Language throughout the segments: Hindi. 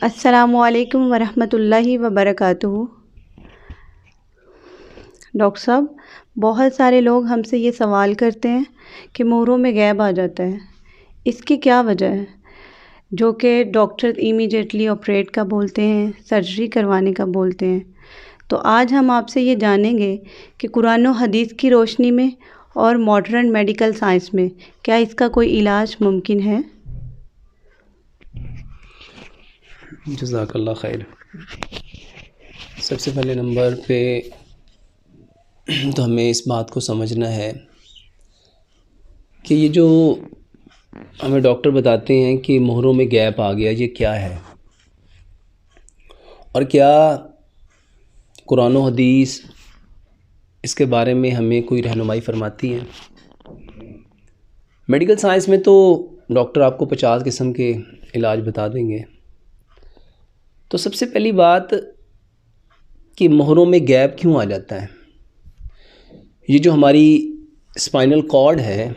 अस्सलामुअलैकुम वरहमतुल्लाहि वबरकातुहू। डॉक्टर साहब, बहुत सारे लोग हमसे ये सवाल करते हैं कि मोहरों में गैप आ जाता है, इसकी क्या वजह है? जो कि डॉक्टर इमीडिएटली ऑपरेट का बोलते हैं, सर्जरी करवाने का बोलते हैं। तो आज हम आपसे ये जानेंगे कि कुरान और हदीस की रोशनी में और मॉडर्न मेडिकल साइंस में क्या इसका कोई इलाज मुमकिन है? जज़ाकल्लाह खैर। सबसे पहले नंबर पे तो हमें इस बात को समझना है कि ये जो हमें डॉक्टर बताते हैं कि मोहरों में गैप आ गया, ये क्या है और क्या कुरान और हदीस इसके बारे में हमें कोई रहनुमाई फरमाती है। मेडिकल साइंस में तो डॉक्टर आपको 50 किस्म के इलाज बता देंगे। तो सबसे पहली बात कि मोहरों में गैप क्यों आ जाता है। ये जो हमारी स्पाइनल कॉर्ड है,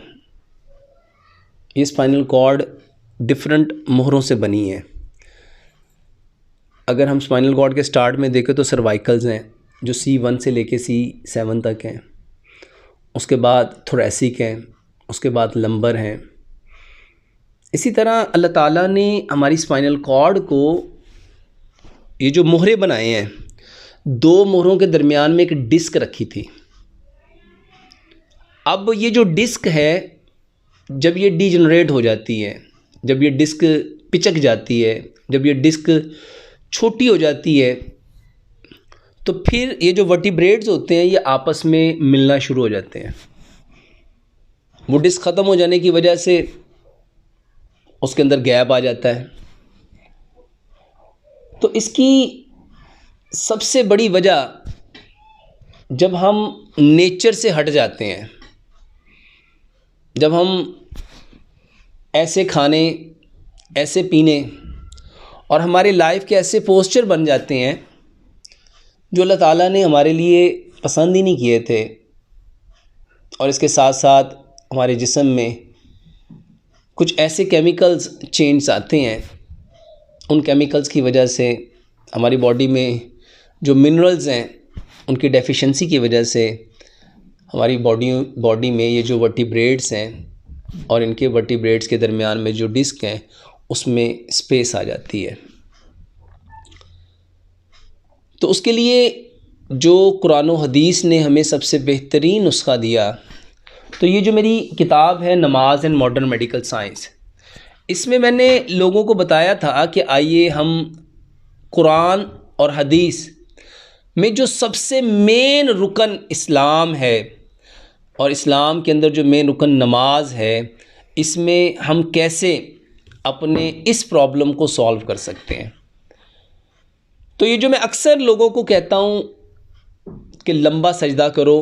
ये स्पाइनल कॉर्ड डिफरेंट मोहरों से बनी है। अगर हम स्पाइनल कॉर्ड के स्टार्ट में देखें तो सर्वाइकल्स हैं जो C1 से लेके C7 तक हैं, उसके बाद थोरेसिक हैं, उसके बाद लंबर हैं। इसी तरह अल्लाह ताला ने हमारी स्पाइनल कॉर्ड को ये जो मोहरे बनाए हैं, दो मोहरों के दरमियान में एक डिस्क रखी थी। अब ये जो डिस्क है, जब ये डीजनरेट हो जाती है, जब ये डिस्क पिचक जाती है, जब ये डिस्क छोटी हो जाती है, तो फिर ये जो वर्टिब्रेट्स होते हैं ये आपस में मिलना शुरू हो जाते हैं। वो डिस्क ख़त्म हो जाने की वजह से उसके अंदर गैप आ जाता है। तो इसकी सबसे बड़ी वजह, जब हम नेचर से हट जाते हैं, जब हम ऐसे खाने, ऐसे पीने और हमारे लाइफ के ऐसे पोस्चर बन जाते हैं जो अल्लाह ताला ने हमारे लिए पसंद ही नहीं किए थे, और इसके साथ साथ हमारे जिस्म में कुछ ऐसे केमिकल्स चेंज आते हैं, उन केमिकल्स की वजह से हमारी बॉडी में जो मिनरल्स हैं उनकी डेफिशिएंसी की वजह से हमारी बॉडी में ये जो वर्टिब्रेट्स हैं और इनके वर्टिब्रेट्स के दरमियान में जो डिस्क हैं उसमें स्पेस आ जाती है। तो उसके लिए जो कुरान और हदीस ने हमें सबसे बेहतरीन नुस्खा दिया, तो ये जो मेरी किताब है नमाज एंड मॉडर्न मेडिकल साइंस, इसमें मैंने लोगों को बताया था कि आइए हम कुरान और हदीस में जो सबसे मेन रुकन इस्लाम है और इस्लाम के अंदर जो मेन रुकन नमाज है, इसमें हम कैसे अपने इस प्रॉब्लम को सॉल्व कर सकते हैं। तो ये जो मैं अक्सर लोगों को कहता हूँ कि लंबा सजदा करो,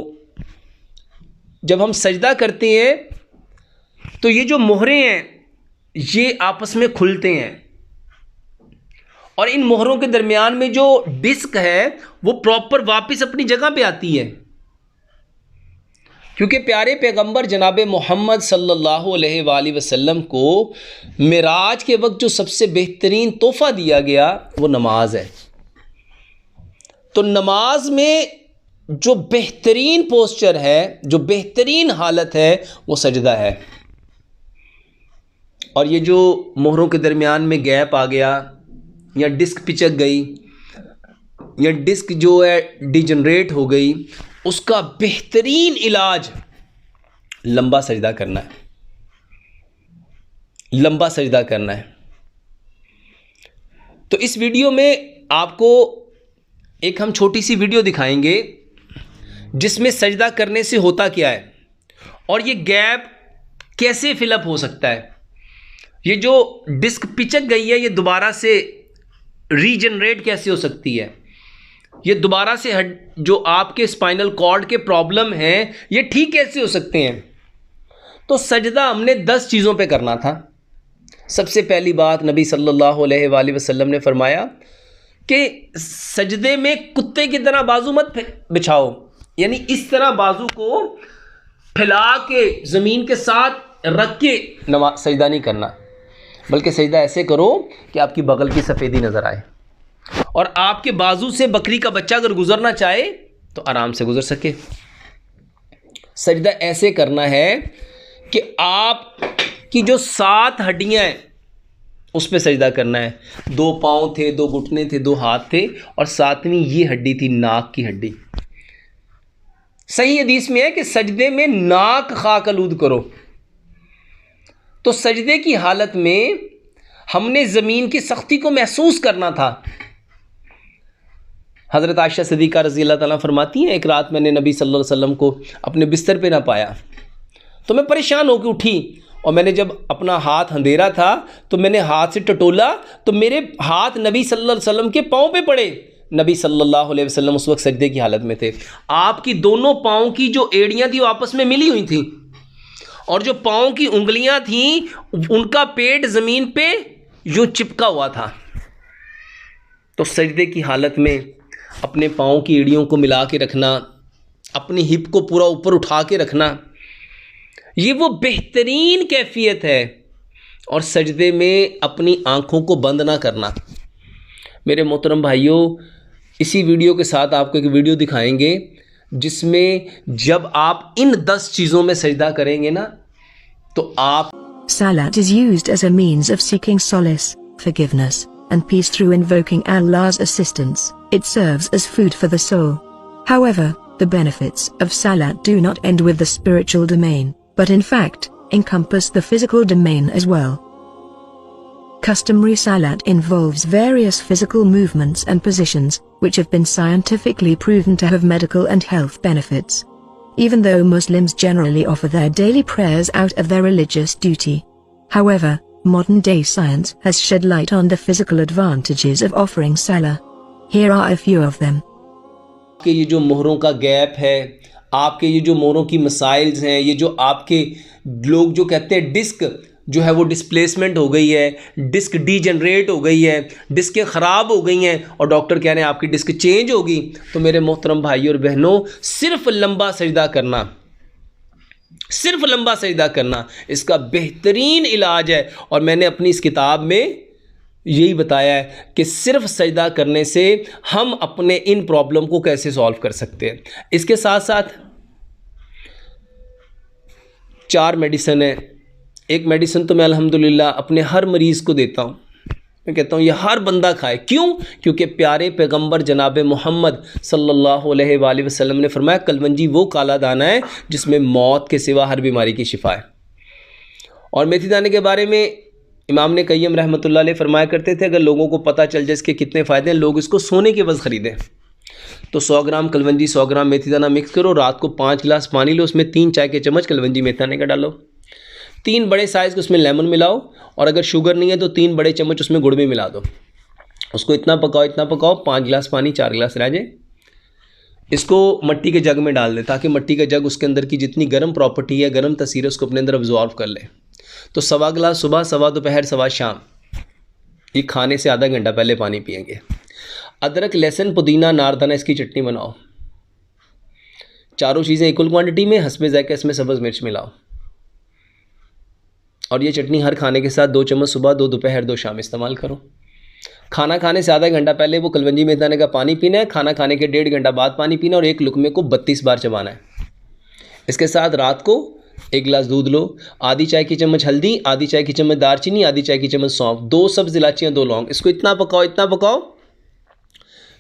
जब हम सजदा करते हैं तो ये जो मोहरे हैं ये आपस में खुलते हैं और इन मोहरों के दरमियान में जो डिस्क है वो प्रॉपर वापस अपनी जगह पे आती है, क्योंकि प्यारे पैगंबर जनाब मोहम्मद सल्लल्लाहु अलैहि वसल्लम को मिराज के वक्त जो सबसे बेहतरीन तोहफ़ा दिया गया वो नमाज है। तो नमाज में जो बेहतरीन पोस्चर है, जो बेहतरीन हालत है, वो सजदा है। और ये जो मोहरों के दरमियान में गैप आ गया या डिस्क पिचक गई या डिस्क जो है डिजनरेट हो गई, उसका बेहतरीन इलाज लंबा सजदा करना है, लंबा सजदा करना है। तो इस वीडियो में आपको एक हम छोटी सी वीडियो दिखाएंगे जिसमें सजदा करने से होता क्या है और ये गैप कैसे फिलअप हो सकता है। ये जो डिस्क पिचक गई है ये दोबारा से रीजनरेट कैसे हो सकती है, ये दोबारा से जो आपके स्पाइनल कॉर्ड के प्रॉब्लम हैं ये ठीक कैसे हो सकते हैं। तो सजदा हमने 10 चीज़ों पे करना था। सबसे पहली बात, नबी सल्लल्लाहु अलैहि वसल्लम ने फरमाया कि सजदे में कुत्ते की तरह बाजू मत बिछाओ, यानी इस तरह बाजू को फैला के ज़मीन के साथ रख के सजदा नहीं करना। बल्कि सजदा ऐसे करो कि आपकी बगल की सफ़ेदी नज़र आए और आपके बाजू से बकरी का बच्चा अगर गुजरना चाहे तो आराम से गुजर सके। सजदा ऐसे करना है कि आपकी जो 7 हड्डियां हैं उस पे सजदा करना है। 2 पाँव थे, 2 घुटने थे, 2 हाथ थे और 7वीं ये हड्डी थी, नाक की हड्डी। सही हदीस में है कि सजदे में नाक खाक आलूद करो। तो सजदे की हालत में हमने ज़मीन की सख्ती को महसूस करना था। हज़रत आयशा सिद्दीक़ा रज़ी अल्लाह ताला फरमाती हैं, एक रात मैंने नबी सल्लल्लाहु अलैहि वसल्लम को अपने बिस्तर पे ना पाया तो मैं परेशान होकर उठी और मैंने जब अपना हाथ अंधेरा था तो मैंने हाथ से टटोला तो मेरे हाथ नबी सल्लल्लाहु अलैहि वसल्लम के पाँव पे पड़े। नबी सल्लल्लाहु अलैहि वसल्लम उस वक्त सजदे की हालत में थे। आपकी दोनों पाँव की जो एड़ियाँ थी वो आपस में मिली हुई थी और जो पाँव की उंगलियाँ थीं उनका पेट ज़मीन पे यूँ चिपका हुआ था। तो सजदे की हालत में अपने पाँव की एड़ियों को मिला के रखना, अपनी हिप को पूरा ऊपर उठा के रखना, ये वो बेहतरीन कैफियत है। और सजदे में अपनी आँखों को बंद ना करना। मेरे मोहतरम भाइयों, इसी वीडियो के साथ आपको एक वीडियो दिखाएंगे जिसमें जब आप इन 10 चीज़ों में सजदा करेंगे ना तो आप Salat is used as a means of seeking solace, forgiveness, and peace through invoking Allah's assistance. It serves as food for the soul. However, the benefits of Salat do not end with the spiritual domain, but in fact, encompass the physical domain as well. Customary Salat involves various physical movements and positions, which have been scientifically proven to have medical and health benefits. Even though Muslims generally offer their daily prayers out of their religious duty. However, modern-day science has shed light on the physical advantages of offering Salah. Here are a few of them. आपके ये जो मोहरों का गैप है, आपके ये जो मोहरों की मसाइल्स हैं, ये जो आपके लोग जो कहते हैं डिस्क जो है वो डिस्प्लेसमेंट हो गई है, डिस्क डीजनरेट हो गई है, डिस्कें ख़राब हो गई हैं और डॉक्टर कह रहे हैं आपकी डिस्क चेंज होगी, तो मेरे मोहतरम भाइयों और बहनों, सिर्फ लंबा सजदा करना, सिर्फ लंबा सजदा करना इसका बेहतरीन इलाज है। और मैंने अपनी इस किताब में यही बताया है कि सिर्फ सजदा करने से हम अपने इन प्रॉब्लम को कैसे सॉल्व कर सकते हैं। इसके साथ साथ 4 मेडिसिन है। एक मेडिसिन तो मैं अल्हम्दुलिल्लाह अपने हर मरीज़ को देता हूँ। मैं कहता हूँ ये हर बंदा खाए। क्यों? क्योंकि प्यारे पैगंबर जनाब मोहम्मद सल्लल्लाहु अलैहि वसल्लम ने फरमाया कलवंजी वो काला दाना है जिसमें मौत के सिवा हर बीमारी की शिफा है। और मेथी दाने के बारे में इमाम ने कय्यम रहमतुल्लाह अलैह फरमाया करते थे, अगर लोगों को पता चल जाए इसके कितने फ़ायदे हैं, लोग इसको सोने के वज़ ख़रीदें। तो 100 ग्राम कलवंजी 100 ग्राम मेथी दाना मिक्स करो, रात को 5 गिलास पानी लो, उसमें 3 चाय के चम्मच कलवंजी मेथी दाने का डालो, 3 बड़े साइज़ के उसमें लेमन मिलाओ और अगर शुगर नहीं है तो 3 बड़े चम्मच उसमें गुड़ भी मिला दो। उसको इतना पकाओ 5 गिलास पानी 4 गिलास रह जाए। इसको मट्टी के जग में डाल दें ताकि मट्टी का जग उसके अंदर की जितनी गर्म प्रॉपर्टी है, गर्म तसीर है, उसको अपने अंदर अब्जॉर्व कर ले। तो 1.25 गिलास सुबह, 1.25 दोपहर, 1.25 शाम, ये खाने से आधा घंटा पहले पानी पिएंगे। अदरक, लहसुन, पुदीना, नारदाना इसकी चटनी बनाओ। चारों चीज़ें इक्वल क्वांटिटी में, हस्बे ज़ायक़ा इसमें सब्ज़ मिर्च मिलाओ और ये चटनी हर खाने के साथ 2 चम्मच सुबह, 2 दोपहर, 2 शाम इस्तेमाल करो। खाना खाने से आधा घंटा पहले वो कलवंजी मेथी दाने का पानी पीना है, खाना खाने के 1.5 घंटा बाद पानी पीना और एक लुकमे को 32 बार चबाना है। इसके साथ रात को 1 गिलास दूध लो, आधी चाय की चम्मच हल्दी, आधी चाय की चम्मच दालचीनी, आधी चाय की चम्मच सौंफ, 2 सब्ज़ इलायचियाँ, 2 लौंग, इसको इतना पकाओ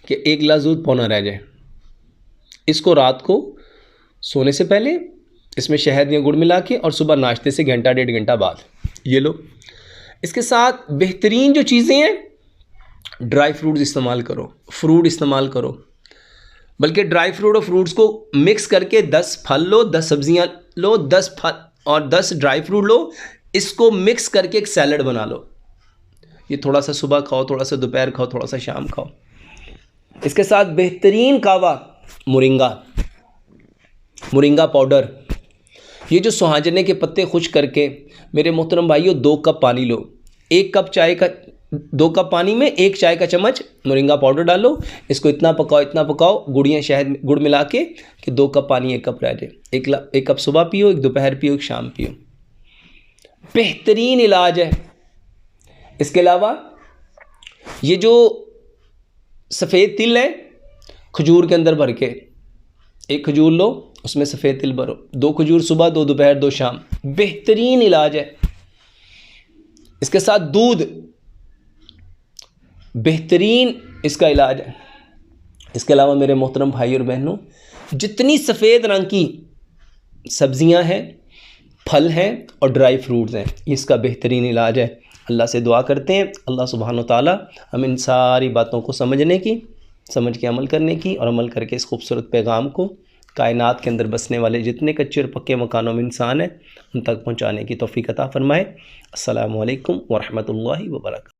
कि 1 गिलास दूध पौना रह जाए। इसको रात को सोने से पहले इसमें शहद या गुड़ मिला के और सुबह नाश्ते से घंटा 1.5 घंटा बाद ये लो। इसके साथ बेहतरीन जो चीज़ें हैं, ड्राई फ्रूट्स इस्तेमाल करो, फ्रूट इस्तेमाल करो, बल्कि ड्राई फ्रूट और फ्रूट्स को मिक्स करके 10 फल लो, 10 सब्जियां लो, 10 फल और 10 ड्राई फ्रूट लो, इसको मिक्स करके एक सैलड बना लो। ये थोड़ा सा सुबह खाओ, थोड़ा सा दोपहर खाओ, थोड़ा सा शाम खाओ। इसके साथ बेहतरीन कावा मुरिंगा पाउडर, ये जो सुहाजने के पत्ते खुश करके मेरे मोहतरम भाइयों 2 कप पानी लो, 1 कप चाय का 2 कप पानी में 1 चाय का चम्मच मोरिंगा पाउडर डालो। इसको इतना पकाओ गुड़ियाँ शहद गुड़ मिला के कि 2 कप पानी 1 कप रह जाए। 1 कप सुबह पियो, 1 दोपहर पियो, 1 शाम पियो। बेहतरीन इलाज है। इसके अलावा ये जो सफ़ेद तिल है, खजूर के अंदर भर के, एक खजूर लो, उसमें सफ़ेद तिल भरो, 2 खजूर सुबह, 2 दोपहर, 2 शाम, बेहतरीन इलाज है। इसके साथ दूध, बेहतरीन इसका इलाज है। इसके अलावा मेरे मोहतरम भाई और बहनों, जितनी सफ़ेद रंग की सब्ज़ियां हैं, फल हैं और ड्राई फ्रूट्स हैं, इसका बेहतरीन इलाज है। अल्लाह से दुआ करते हैं अल्लाह सुब्हानो ताला हम इन सारी बातों को समझने की, समझ के अमल करने की, और अमल करके इस खूबसूरत पैगाम को कायनात के अंदर बसने वाले जितने कच्चे और पक्के मकानों में इंसान हैं उन तक पहुँचाने की तौफीक अता फ़रमाए। अस्सलामु अलैकुम व रहमतुल्लाहि व बरकातहू।